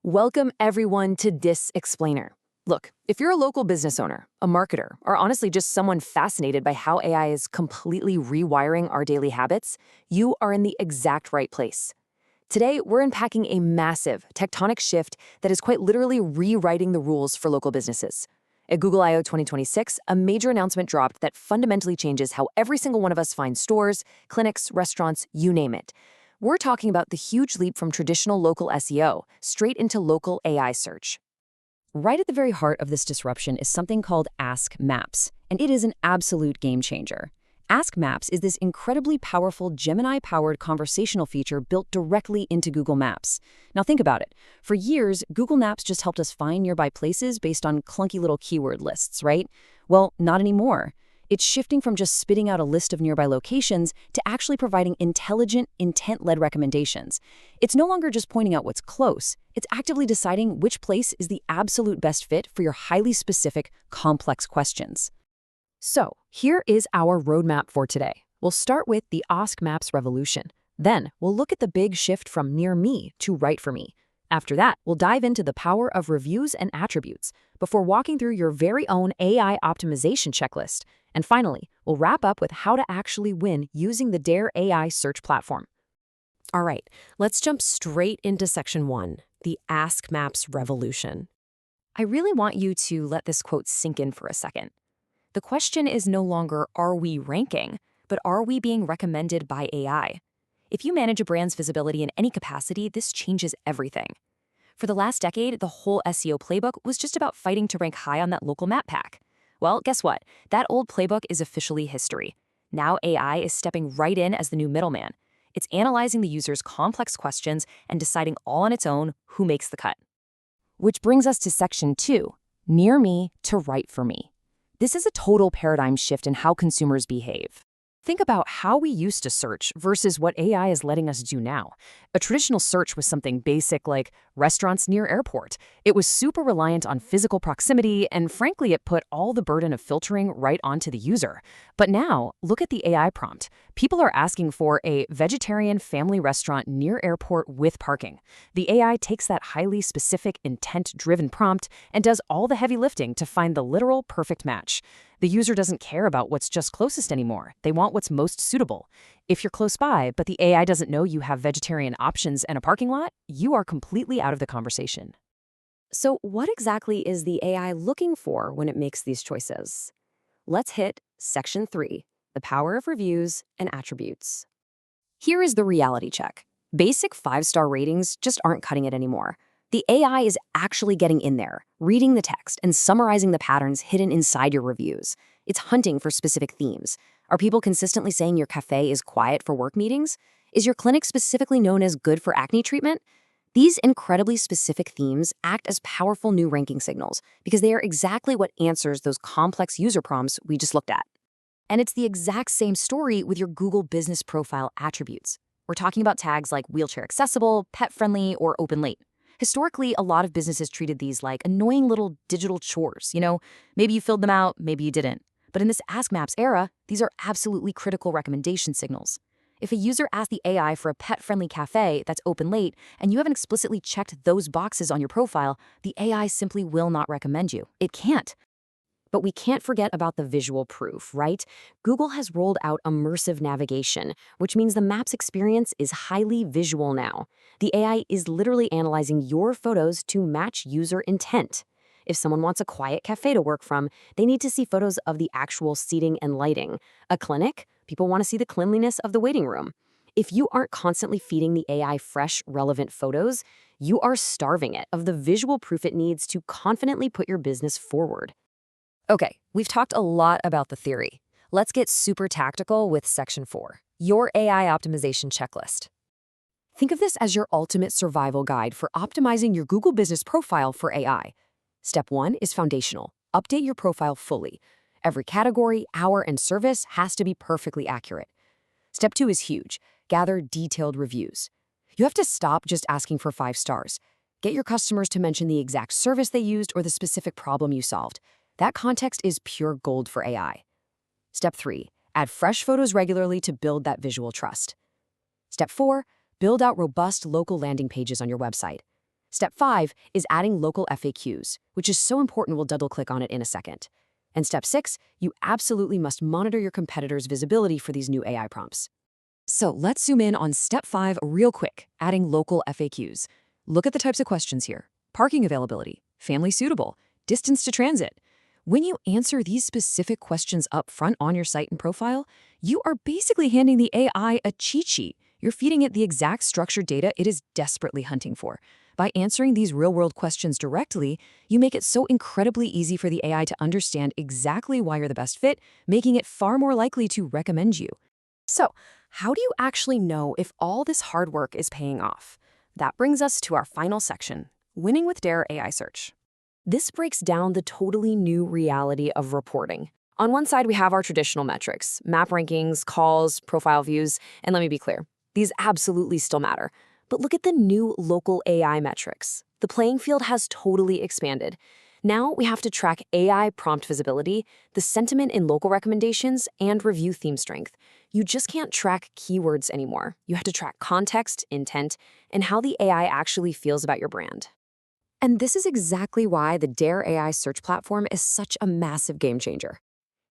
Welcome everyone to This Explainer. Look, if you're a local business owner, a marketer, or honestly just someone fascinated by how AI is completely rewiring our daily habits, you are in the exact right place. Today, we're unpacking a massive tectonic shift that is quite literally rewriting the rules for local businesses. At Google I/O 2026, a major announcement dropped that fundamentally changes how every single one of us finds stores, clinics, restaurants, you name it. We're talking about the huge leap from traditional local SEO straight into local AI search. Right at the very heart of this disruption is something called Ask Maps, and it is an absolute game changer. Ask Maps is this incredibly powerful Gemini-powered conversational feature built directly into Google Maps. Now think about it. For years, Google Maps just helped us find nearby places based on clunky little keyword lists, right? Well, not anymore. It's shifting from just spitting out a list of nearby locations to actually providing intelligent, intent-led recommendations. It's no longer just pointing out what's close. It's actively deciding which place is the absolute best fit for your highly specific, complex questions. So, here is our roadmap for today. We'll start with the Ask Maps revolution. Then, we'll look at the big shift from near me to right for me. After that, we'll dive into the power of reviews and attributes before walking through your very own AI optimization checklist. And finally, we'll wrap up with how to actually win using the DareAISearch platform. All right, let's jump straight into section 1, the Ask Maps revolution. I really want you to let this quote sink in for a second. The question is no longer, are we ranking, but are we being recommended by AI? If you manage a brand's visibility in any capacity, this changes everything. For the last decade, the whole SEO playbook was just about fighting to rank high on that local map pack. Well, guess what? That old playbook is officially history. Now AI is stepping right in as the new middleman. It's analyzing the user's complex questions and deciding all on its own who makes the cut. Which brings us to section 2, near me to right for me. This is a total paradigm shift in how consumers behave. Think about how we used to search versus what AI is letting us do now. A traditional search was something basic like restaurants near airport. It was super reliant on physical proximity, and frankly, it put all the burden of filtering right onto the user. But now, look at the AI prompt. People are asking for a vegetarian family restaurant near airport with parking. The AI takes that highly specific, intent-driven prompt and does all the heavy lifting to find the literal perfect match. The user doesn't care about what's just closest anymore. They want what's most suitable. If you're close by, but the AI doesn't know you have vegetarian options and a parking lot, you are completely out of the conversation. So what exactly is the AI looking for when it makes these choices? Let's hit section 3, the power of reviews and attributes. Here is the reality check. Basic 5-star ratings just aren't cutting it anymore. The AI is actually getting in there, reading the text and summarizing the patterns hidden inside your reviews. It's hunting for specific themes. Are people consistently saying your café is quiet for work meetings? Is your clinic specifically known as good for acne treatment? These incredibly specific themes act as powerful new ranking signals because they are exactly what answers those complex user prompts we just looked at. And it's the exact same story with your Google Business Profile attributes. We're talking about tags like wheelchair accessible, pet friendly, or open late. Historically, a lot of businesses treated these like annoying little digital chores. Maybe you filled them out, maybe you didn't. But in this Ask Maps era, these are absolutely critical recommendation signals. If a user asks the AI for a pet-friendly cafe that's open late and you haven't explicitly checked those boxes on your profile, the AI simply will not recommend you. It can't. But we can't forget about the visual proof, right? Google has rolled out immersive navigation, which means the Maps experience is highly visual now. The AI is literally analyzing your photos to match user intent. If someone wants a quiet cafe to work from, they need to see photos of the actual seating and lighting. A clinic, people want to see the cleanliness of the waiting room. If you aren't constantly feeding the AI fresh, relevant photos, you are starving it of the visual proof it needs to confidently put your business forward. Okay, we've talked a lot about the theory. Let's get super tactical with section 4, your AI optimization checklist. Think of this as your ultimate survival guide for optimizing your Google Business Profile for AI. Step 1 is foundational. Update your profile fully. Every category, hour, and service has to be perfectly accurate. Step 2 is huge. Gather detailed reviews. You have to stop just asking for 5 stars. Get your customers to mention the exact service they used or the specific problem you solved. That context is pure gold for AI. Step 3, add fresh photos regularly to build that visual trust. Step 4, build out robust local landing pages on your website. Step 5 is adding local FAQs, which is so important we'll double-click on it in a second. And step 6, you absolutely must monitor your competitors' visibility for these new AI prompts. So let's zoom in on step 5 real quick, adding local FAQs. Look at the types of questions here. Parking availability, family suitable, distance to transit. When you answer these specific questions up front on your site and profile, you are basically handing the AI a cheat sheet. You're feeding it the exact structured data it is desperately hunting for. By answering these real-world questions directly, you make it so incredibly easy for the AI to understand exactly why you're the best fit, making it far more likely to recommend you. So, how do you actually know if all this hard work is paying off? That brings us to our final section, winning with DareAISearch. This breaks down the totally new reality of reporting. On one side, we have our traditional metrics, map rankings, calls, profile views, and let me be clear, these absolutely still matter. But look at the new local AI metrics. The playing field has totally expanded. Now we have to track AI prompt visibility, the sentiment in local recommendations, and review theme strength. You just can't track keywords anymore. You have to track context, intent, and how the AI actually feels about your brand. And this is exactly why the DareAI search platform is such a massive game changer.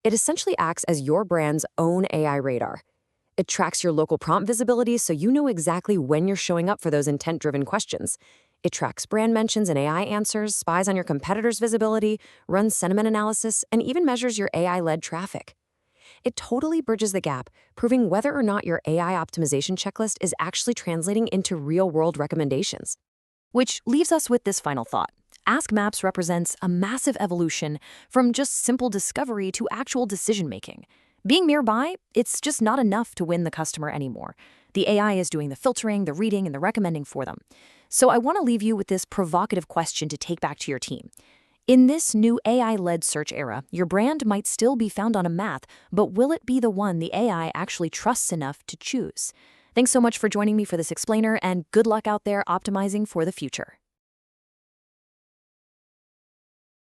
It essentially acts as your brand's own AI radar. It tracks your local prompt visibility so you know exactly when you're showing up for those intent-driven questions. It tracks brand mentions and AI answers, spies on your competitors' visibility, runs sentiment analysis, and even measures your AI-led traffic. It totally bridges the gap, proving whether or not your AI optimization checklist is actually translating into real-world recommendations. Which leaves us with this final thought. Ask Maps represents a massive evolution from just simple discovery to actual decision-making. Being nearby, it's just not enough to win the customer anymore. The AI is doing the filtering, the reading, and the recommending for them. So I want to leave you with this provocative question to take back to your team. In this new AI-led search era, your brand might still be found on a map, but will it be the one the AI actually trusts enough to choose? Thanks so much for joining me for this explainer, and good luck out there optimizing for the future.